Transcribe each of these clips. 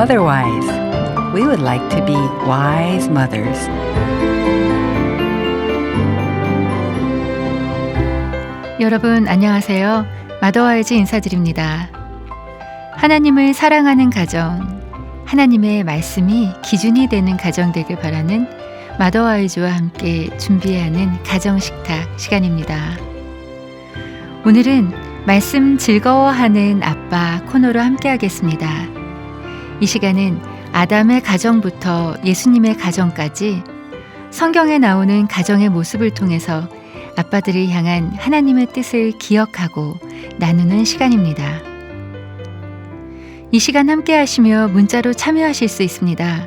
otherwise. We would like to be wise mothers. 여러분 안녕하세요. 마더와이즈 인사드립니다. 하나님을 사랑하는 가정, 하나님의 말씀이 기준이 되는 가정 되길 바라는 마더와이즈와 함께 준비하는 가정식탁 시간입니다. 오늘은 말씀 즐거워하는 아빠 코너로 함께 하겠습니다. 이 시간은 아담의 가정부터 예수님의 가정까지 성경에 나오는 가정의 모습을 통해서 아빠들을 향한 하나님의 뜻을 기억하고 나누는 시간입니다. 이 시간 함께 하시며 문자로 참여하실 수 있습니다.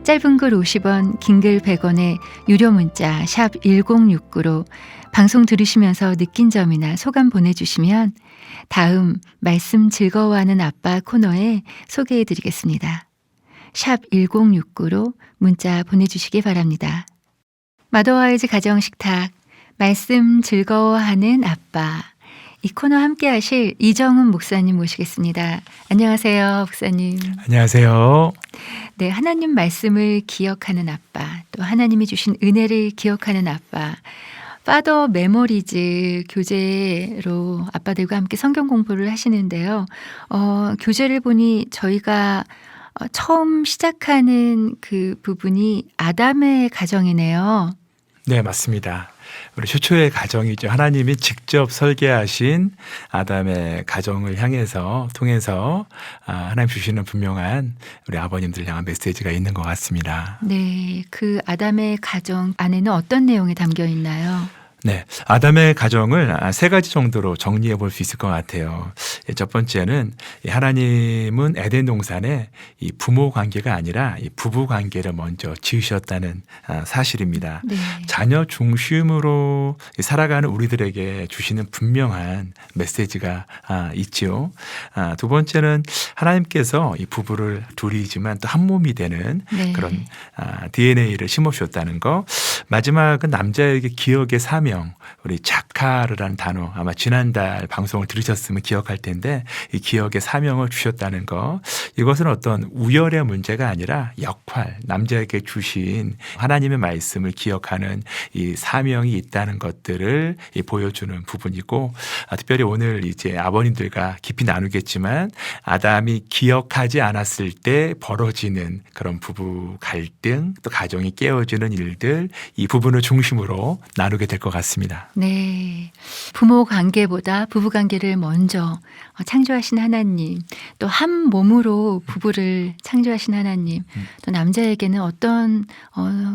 짧은 글 50원, 긴 글 100원의 유료 문자 샵 1069로 방송 들으시면서 느낀 점이나 소감 보내주시면 다음 말씀 즐거워하는 아빠 코너에 소개해드리겠습니다. 샵 1069로 문자 보내주시기 바랍니다. 마더와이즈 가정식탁 말씀 즐거워하는 아빠, 이 코너 함께 하실 이정훈 목사님 모시겠습니다. 안녕하세요, 목사님. 안녕하세요. 네, 하나님 말씀을 기억하는 아빠, 또 하나님이 주신 은혜를 기억하는 아빠, 파더 메모리즈 교재로 아빠들과 함께 성경 공부를 하시는데요. 교재를 보니 저희가 처음 시작하는 그 부분이 아담의 가정이네요. 네, 맞습니다. 우리 최초의 가정이죠. 하나님이 직접 설계하신 아담의 가정을 통해서 하나님 주시는 분명한 우리 아버님들 향한 메시지가 있는 것 같습니다. 네, 그 아담의 가정 안에는 어떤 내용이 담겨 있나요? 네, 아담의 가정을 세 가지 정도로 정리해 볼 수 있을 것 같아요. 첫 번째는 하나님은 에덴 동산에 이 부모 관계가 아니라 이 부부 관계를 먼저 지으셨다는 사실입니다. 네. 자녀 중심으로 살아가는 우리들에게 주시는 분명한 메시지가 있지요. 두 번째는 하나님께서 이 부부를 둘이지만 또 한 몸이 되는 네. 그런 DNA를 심어주셨다는 거. 마지막은 남자에게 기억의 사명, 우리 자카르라는 단어 아마 지난달 방송을 들으셨으면 기억할 텐데 이 기억의 사명을 주셨다는 거, 이것은 어떤 우열의 문제가 아니라 역할, 남자에게 주신 하나님의 말씀을 기억하는 이 사명이 있다는 것들을 보여주는 부분이고, 특별히 오늘 이제 아버님들과 깊이 나누겠지만 아담이 기억하지 않았을 때 벌어지는 그런 부부 갈등, 또 가정이 깨어지는 일들, 이 부분을 중심으로 나누게 될 것 같습니다. 네, 부모 관계보다 부부 관계를 먼저 창조하신 하나님, 또 한 몸으로 부부를 창조하신 하나님, 또 남자에게는 어떤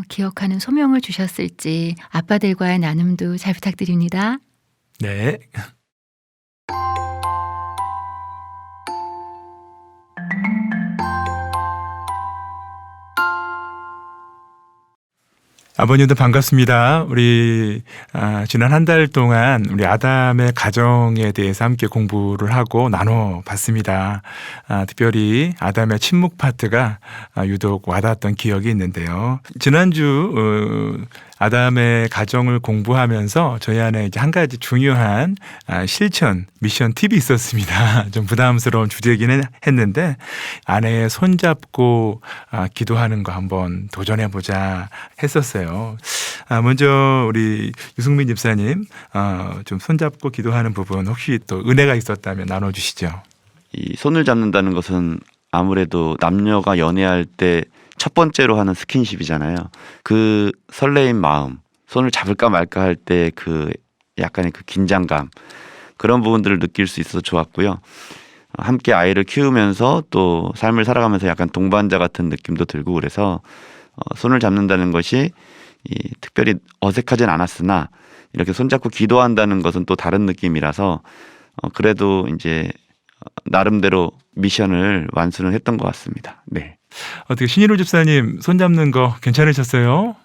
기억하는 소명을 주셨을지 아빠들과의 나눔도 잘 부탁드립니다. 네. 아버님도 반갑습니다. 우리 지난 한 달 동안 우리 아담의 가정에 대해서 함께 공부를 하고 나눠봤습니다. 특별히 아담의 침묵 파트가 유독 와닿았던 기억이 있는데요. 지난주 아담의 가정을 공부하면서 저희 안에 이제 한 가지 중요한 실천, 미션 팁이 있었습니다. 좀 부담스러운 주제이긴 했는데 아내의 손잡고 기도하는 거 한번 도전해보자 했었어요. 먼저 우리 유승민 집사님 좀 손잡고 기도하는 부분 혹시 또 은혜가 있었다면 나눠주시죠. 이 손을 잡는다는 것은 아무래도 남녀가 연애할 때 첫 번째로 하는 스킨십이잖아요. 그 설레임 마음, 손을 잡을까 말까 할 때 그 약간의 그 긴장감, 그런 부분들을 느낄 수 있어서 좋았고요. 함께 아이를 키우면서 또 삶을 살아가면서 약간 동반자 같은 느낌도 들고, 그래서 손을 잡는다는 것이 특별히 어색하진 않았으나 이렇게 손잡고 기도한다는 것은 또 다른 느낌이라서 그래도 이제 나름대로 미션을 완수는 했던 것 같습니다. 네. 어떻게 신일호 집사님 손잡는 거 괜찮으셨어요?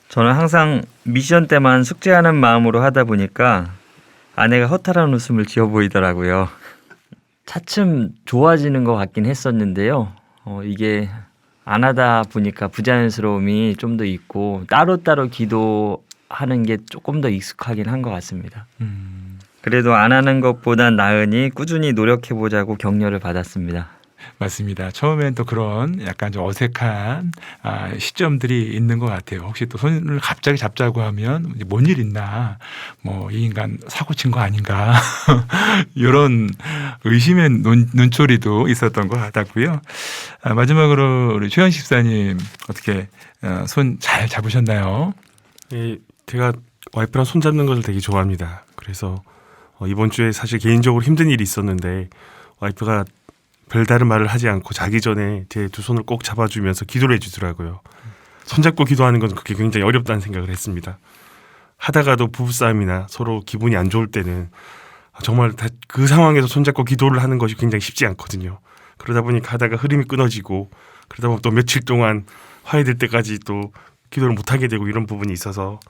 저는 항상 미션 때만 숙제하는 마음으로 하다 보니까 아내가 허탈한 웃음을 지어 보이더라고요. 차츰 좋아지는 것 같긴 했었는데요. 이게 안 하다 보니까 부자연스러움이 좀 더 있고 따로따로 기도하는 게 조금 더 익숙하긴 한 것 같습니다. 그래도 안 하는 것보단 나으니 꾸준히 노력해보자고 격려를 받았습니다. 맞습니다. 처음엔 또 그런 약간 좀 어색한 시점들이 있는 것 같아요. 혹시 또 손을 갑자기 잡자고 하면 뭔 일 있나, 뭐 이 인간 사고 친 거 아닌가 이런 의심의 눈초리도 있었던 것 같았고요. 마지막으로 우리 최현 집사님 어떻게 손 잘 잡으셨나요? 예, 제가 와이프랑 손 잡는 것을 되게 좋아합니다. 그래서 이번 주에 사실 개인적으로 힘든 일이 있었는데 와이프가 별다른 말을 하지 않고 자기 전에 제 두 손을 꼭 잡아주면서 기도를 해주더라고요. 손잡고 기도하는 건 그게 굉장히 어렵다는 생각을 했습니다. 하다가도 부부싸움이나 서로 기분이 안 좋을 때는 정말 그 상황에서 손잡고 기도를 하는 것이 굉장히 쉽지 않거든요. 그러다 보니까 하다가 흐름이 끊어지고 그러다 보면 또 며칠 동안 화해될 때까지 또 기도를 못하게 되고 이런 부분이 있어서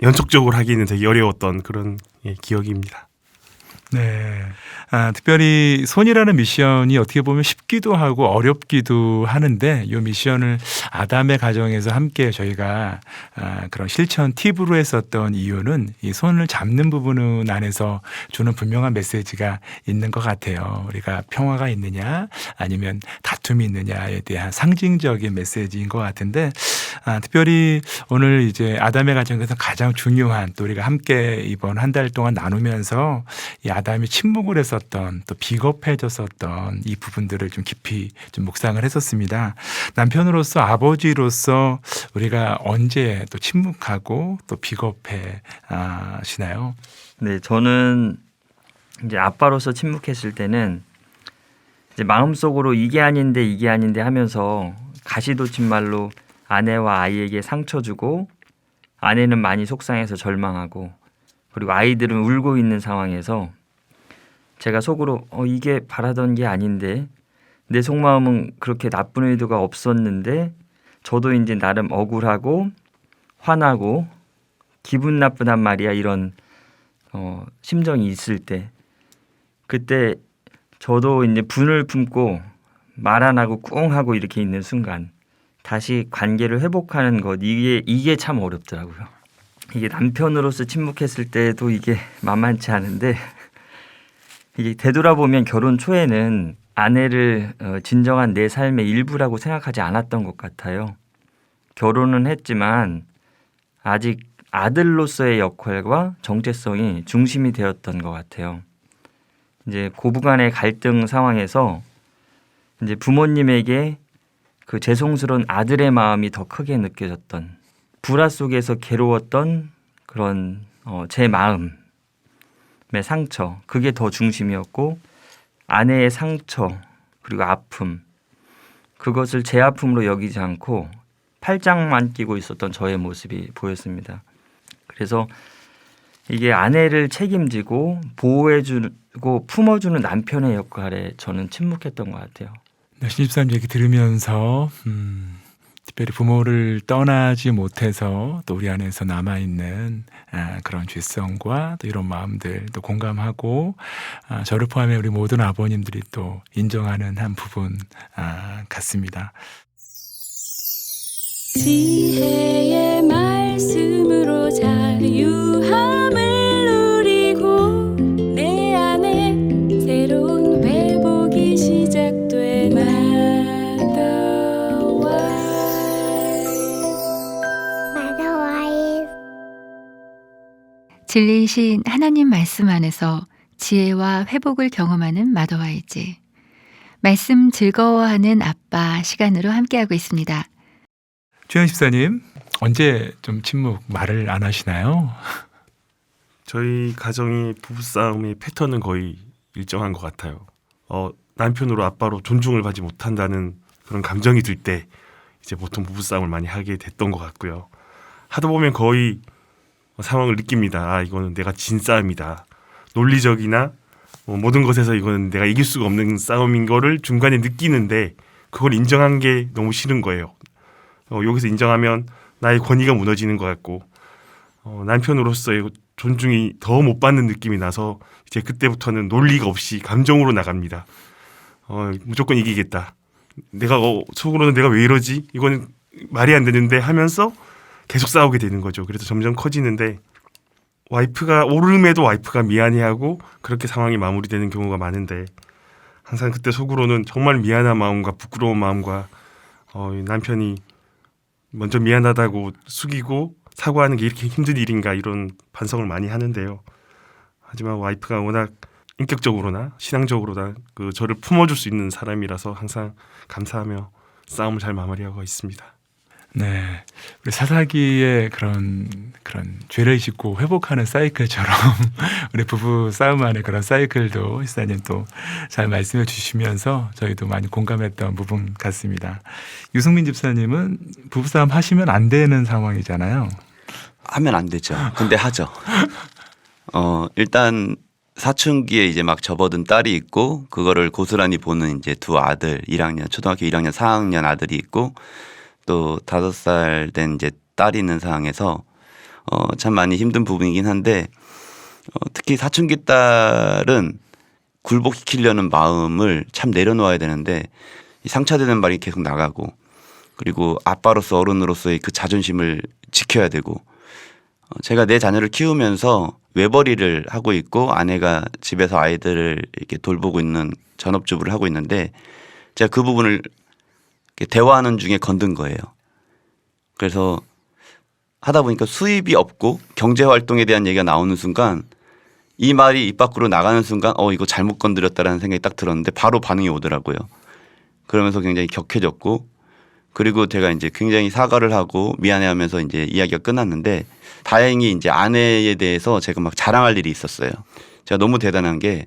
연속적으로 하기는 되게 어려웠던 그런 기억입니다. 네. 특별히 손이라는 미션이 어떻게 보면 쉽기도 하고 어렵기도 하는데 이 미션을 아담의 가정에서 함께 저희가 그런 실천 팁으로 했었던 이유는 이 손을 잡는 부분 안에서 주는 분명한 메시지가 있는 것 같아요. 우리가 평화가 있느냐 아니면 다툼이 있느냐에 대한 상징적인 메시지인 것 같은데 특별히 오늘 이제 아담의 가정에서 가장 중요한 또 우리가 함께 이번 한 달 동안 나누면서 이 아담이 침묵을 했었던 또 비겁해졌었던 이 부분들을 좀 깊이 좀 묵상을 했었습니다. 남편으로서 아버지로서 우리가 언제 또 침묵하고 또 비겁해 하시나요? 네, 저는 이제 아빠로서 침묵했을 때는 이제 마음속으로 이게 아닌데 하면서 가시돋친 말로 아내와 아이에게 상처 주고 아내는 많이 속상해서 절망하고 그리고 아이들은 울고 있는 상황에서 제가 속으로 이게 바라던 게 아닌데 내 속마음은 그렇게 나쁜 의도가 없었는데 저도 이제 나름 억울하고 화나고 기분 나쁘단 말이야 이런 심정이 있을 때 그때 저도 이제 분을 품고 말 안 하고 꿍 하고 이렇게 있는 순간 다시 관계를 회복하는 것 이게 참 어렵더라고요. 이게 남편으로서 침묵했을 때도 이게 만만치 않은데 이게 되돌아보면 결혼 초에는 아내를 진정한 내 삶의 일부라고 생각하지 않았던 것 같아요. 결혼은 했지만 아직 아들로서의 역할과 정체성이 중심이 되었던 것 같아요. 이제 고부간의 갈등 상황에서 이제 부모님에게 그 죄송스러운 아들의 마음이 더 크게 느껴졌던 불화 속에서 괴로웠던 그런 제 마음의 상처 그게 더 중심이었고 아내의 상처 그리고 아픔 그것을 제 아픔으로 여기지 않고 팔짱만 끼고 있었던 저의 모습이 보였습니다. 그래서 이게 아내를 책임지고 보호해주고 품어주는 남편의 역할에 저는 침묵했던 것 같아요. 신집사님 얘기 들으면서 특별히 부모를 떠나지 못해서 또 우리 안에서 남아있는 그런 죄성과 또 이런 마음들 또 공감하고 저를 포함해 우리 모든 아버님들이 또 인정하는 한 부분 같습니다. 지혜의 말씀으로 자유함을 누리고 내 안에 새로운 회복이 시작돼 마더와이즈 진리이신 하나님 말씀 안에서 지혜와 회복을 경험하는 마더와이즈 말씀 즐거워하는 아빠 시간으로 함께하고 있습니다. 최현 집사님 언제 좀 침묵 말을 안 하시나요? 저희 가정이 부부싸움의 패턴은 거의 일정한 것 같아요. 남편으로 아빠로 존중을 받지 못한다는 그런 감정이 들 때 이제 보통 부부싸움을 많이 하게 됐던 것 같고요. 하다 보면 거의 상황을 느낍니다. 이거는 내가 진 싸움이다. 논리적이나 모든 것에서 이거는 내가 이길 수가 없는 싸움인 거를 중간에 느끼는데 그걸 인정한 게 너무 싫은 거예요. 여기서 인정하면 나의 권위가 무너지는 것 같고 남편으로서의 존중이 더 못 받는 느낌이 나서 이제 그때부터는 논리가 없이 감정으로 나갑니다. 무조건 이기겠다. 내가 속으로는 내가 왜 이러지? 이거는 말이 안 되는데 하면서 계속 싸우게 되는 거죠. 그래서 점점 커지는데 와이프가 오름에도 와이프가 미안해하고 그렇게 상황이 마무리되는 경우가 많은데 항상 그때 속으로는 정말 미안한 마음과 부끄러운 마음과 이 남편이 먼저 미안하다고 숙이고 사과하는 게 이렇게 힘든 일인가 이런 반성을 많이 하는데요. 하지만 와이프가 워낙 인격적으로나 신앙적으로나 그 저를 품어줄 수 있는 사람이라서 항상 감사하며 싸움을 잘 마무리하고 있습니다. 네, 우리 사사기의 그런 죄를 짓고 회복하는 사이클처럼 우리 부부 싸움 안에 그런 사이클도 시사님 또 잘 말씀해 주시면서 저희도 많이 공감했던 부분 같습니다. 유승민 집사님은 부부싸움 하시면 안 되는 상황이잖아요. 하면 안 되죠. 근데 하죠. 일단 사춘기에 이제 막 접어든 딸이 있고 그거를 고스란히 보는 이제 두 아들, 초등학교 1학년 4학년 아들이 있고 또 5살 된 이제 딸이 있는 상황에서 참 많이 힘든 부분이긴 한데 특히 사춘기 딸은 굴복시키려는 마음을 참 내려놓아야 되는데 상처되는 말이 계속 나가고 그리고 아빠로서 어른으로서의 그 자존심을 지켜야 되고 제가 내 자녀를 키우면서 외벌이를 하고 있고 아내가 집에서 아이들을 이렇게 돌보고 있는 전업주부를 하고 있는데 제가 그 부분을 대화하는 중에 건든 거예요. 그래서 하다 보니까 수입이 없고 경제활동에 대한 얘기가 나오는 순간 이 말이 입 밖으로 나가는 순간 이거 잘못 건드렸다라는 생각이 딱 들었는데 바로 반응이 오더라고요. 그러면서 굉장히 격해졌고 그리고 제가 이제 굉장히 사과를 하고 미안해하면서 이제 이야기가 끝났는데 다행히 이제 아내에 대해서 제가 막 자랑할 일이 있었어요. 제가 너무 대단한 게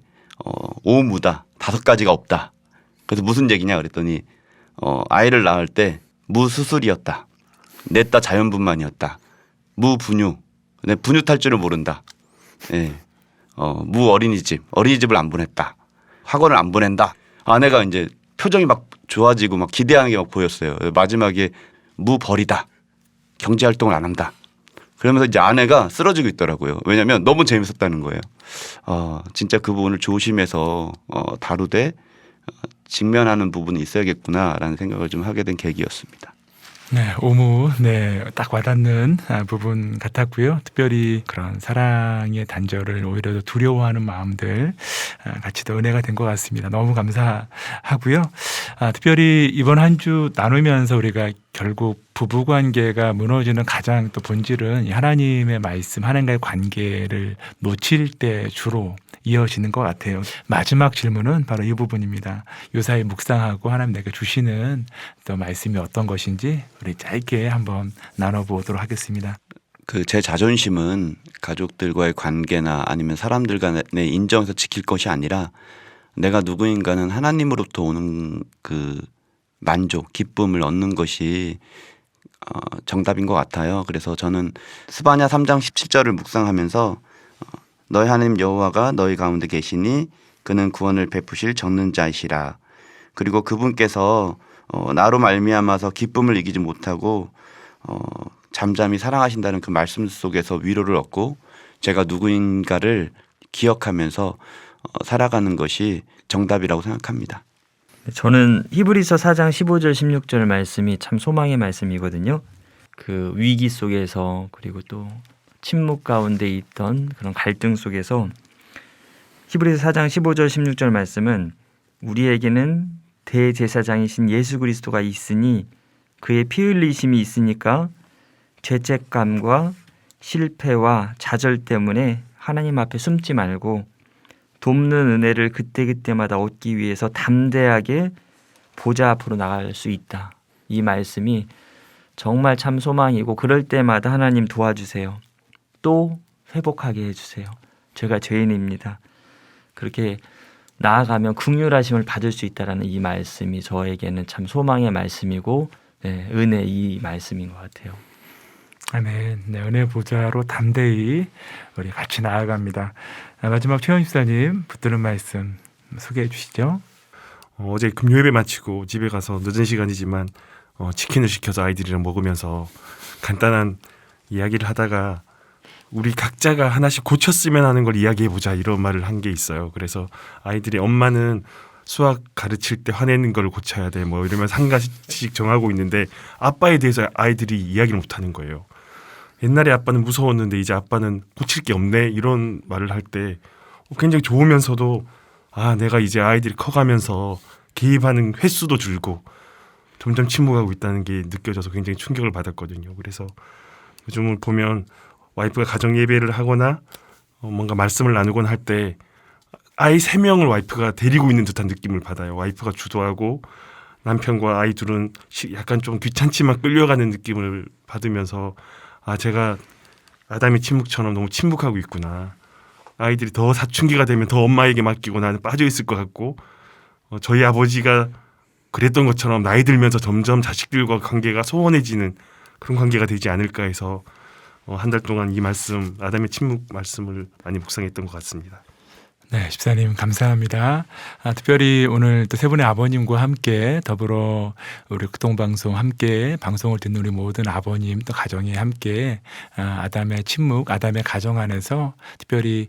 오무다 5가지가 없다. 그래서 무슨 얘기냐 그랬더니 아이를 낳을 때 무수술이었다. 냈다 자연분만이었다. 무분유. 내 분유 탈 줄을 모른다. 예. 어린이집을 안 보냈다. 학원을 안 보낸다. 아내가 이제 표정이 막 좋아지고 막 기대하는 게 막 보였어요. 마지막에 무벌이다. 경제활동을 안 한다. 그러면서 이제 아내가 쓰러지고 있더라고요. 왜냐하면 너무 재밌었다는 거예요. 진짜 그 부분을 조심해서 다루되 직면하는 부분이 있어야겠구나라는 생각을 좀 하게 된 계기였습니다. 네, 오무, 딱 와닿는 부분 같았고요. 특별히 그런 사랑의 단절을 오히려 더 두려워하는 마음들 같이 더 은혜가 된 것 같습니다. 너무 감사하고요. 특별히 이번 한 주 나누면서 우리가 결국 부부관계가 무너지는 가장 또 본질은 이 하나님의 말씀, 하나님과의 관계를 놓칠 때 주로 이어지는 것 같아요. 마지막 질문은 바로 이 부분입니다. 요사이 묵상하고 하나님 내게 주시는 또 말씀이 어떤 것인지 우리 짧게 한번 나눠보도록 하겠습니다. 제 자존심은 가족들과의 관계나 아니면 사람들 간의 인정에서 지킬 것이 아니라 내가 누구인가는 하나님으로부터 오는 그 만족, 기쁨을 얻는 것이 정답인 것 같아요. 그래서 저는 스바냐 3장 17절을 묵상하면서 너희 하나님 여호와가 너희 가운데 계시니 그는 구원을 베푸실 적는 자이시라. 그리고 그분께서 나로 말미암아서 기쁨을 이기지 못하고 잠잠히 사랑하신다는 그 말씀 속에서 위로를 얻고 제가 누구인가를 기억하면서 살아가는 것이 정답이라고 생각합니다. 저는 히브리서 4장 15절 16절 말씀이 참 소망의 말씀이거든요. 그 위기 속에서 그리고 또 침묵 가운데 있던 그런 갈등 속에서 히브리서 4장 15절 16절 말씀은 우리에게는 대제사장이신 예수 그리스도가 있으니 그의 피 흘리심이 있으니까 죄책감과 실패와 좌절 때문에 하나님 앞에 숨지 말고 돕는 은혜를 그때그때마다 얻기 위해서 담대하게 보좌 앞으로 나갈 수 있다. 이 말씀이 정말 참 소망이고 그럴 때마다 하나님 도와주세요. 또 회복하게 해주세요. 제가 죄인입니다. 그렇게 나아가면 긍휼하심을 받을 수 있다라는 이 말씀이 저에게는 참 소망의 말씀이고 은혜 이 말씀인 것 같아요. 아멘. 네, 은혜 보좌로 담대히 우리 같이 나아갑니다. 마지막 최현 집사님 붙드는 말씀 소개해 주시죠. 어제 금요예배 마치고 집에 가서 늦은 시간이지만 치킨을 시켜서 아이들이랑 먹으면서 간단한 이야기를 하다가 우리 각자가 하나씩 고쳤으면 하는 걸 이야기해보자 이런 말을 한 게 있어요. 그래서 아이들이 엄마는 수학 가르칠 때 화내는 걸 고쳐야 돼 뭐 이러면서 한 가지씩 정하고 있는데 아빠에 대해서 아이들이 이야기를 못하는 거예요. 옛날에 아빠는 무서웠는데 이제 아빠는 고칠 게 없네 이런 말을 할 때 굉장히 좋으면서도 내가 이제 아이들이 커가면서 개입하는 횟수도 줄고 점점 침묵하고 있다는 게 느껴져서 굉장히 충격을 받았거든요. 그래서 요즘은 보면 와이프가 가정 예배를 하거나 뭔가 말씀을 나누곤 할 때 아이 3명을 와이프가 데리고 있는 듯한 느낌을 받아요. 와이프가 주도하고 남편과 아이 둘은 약간 좀 귀찮지만 끌려가는 느낌을 받으면서 제가 아담의 침묵처럼 너무 침묵하고 있구나. 아이들이 더 사춘기가 되면 더 엄마에게 맡기고 나는 빠져 있을 것 같고 저희 아버지가 그랬던 것처럼 나이 들면서 점점 자식들과 관계가 소원해지는 그런 관계가 되지 않을까 해서 한 달 동안 이 말씀, 아담의 침묵 말씀을 많이 묵상했던 것 같습니다. 네, 집사님 감사합니다. 특별히 오늘 또 세 분의 아버님과 함께 더불어 우리 극동방송 함께 방송을 듣는 우리 모든 아버님 또 가정이 함께 아담의 침묵, 아담의 가정 안에서 특별히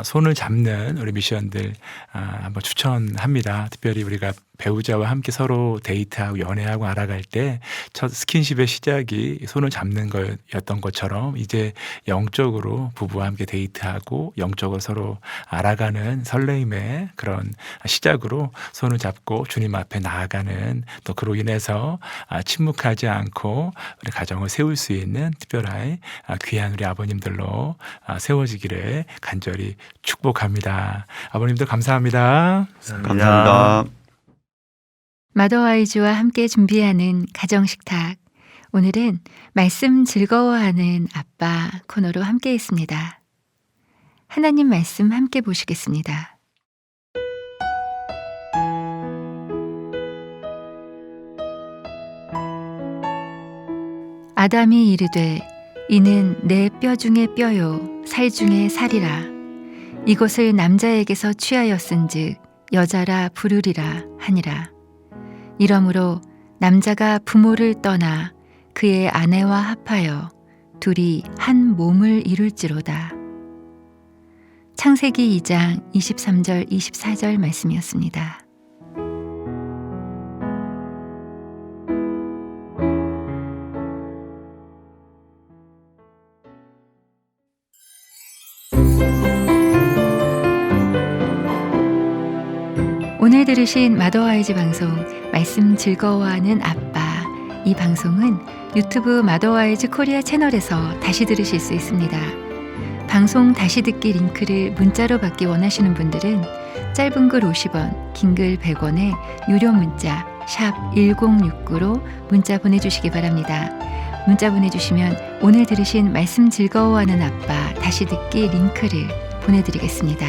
손을 잡는 우리 미션들 한번 추천합니다. 특별히 우리가 배우자와 함께 서로 데이트하고 연애하고 알아갈 때 첫 스킨십의 시작이 손을 잡는 거였던 것처럼 이제 영적으로 부부와 함께 데이트하고 영적으로 서로 알아가는 설레임의 그런 시작으로 손을 잡고 주님 앞에 나아가는 또 그로 인해서 침묵하지 않고 우리 가정을 세울 수 있는 특별한 귀한 우리 아버님들로 세워지기를 간절히 축복합니다. 아버님들 감사합니다. 감사합니다. 마더와이즈와 함께 준비하는 가정식탁. 오늘은 말씀 즐거워하는 아빠 코너로 함께 했습니다. 하나님 말씀 함께 보시겠습니다. 아담이 이르되 이는 내 뼈 중에 뼈요 살 중에 살이라. 이것을 남자에게서 취하였은즉 여자라 부르리라 하니라. 이러므로 남자가 부모를 떠나 그의 아내와 합하여 둘이 한 몸을 이룰지로다. 창세기 2장 23절 24절 말씀이었습니다. 오늘 들으신 마더와이즈 방송 말씀 즐거워하는 아빠, 이 방송은 유튜브 마더와이즈 코리아 채널에서 다시 들으실 수 있습니다. 방송 다시 듣기 링크를 문자로 받기 원하시는 분들은 짧은 글 50원, 긴 글 100원에 유료 문자 샵 1069로 문자 보내주시기 바랍니다. 문자 보내주시면 오늘 들으신 말씀 즐거워하는 아빠 다시 듣기 링크를 보내드리겠습니다.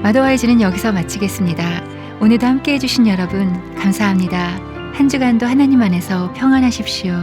마더와이즈는 여기서 마치겠습니다. 오늘도 함께해 주신 여러분 감사합니다. 한 주간도 하나님 안에서 평안하십시오.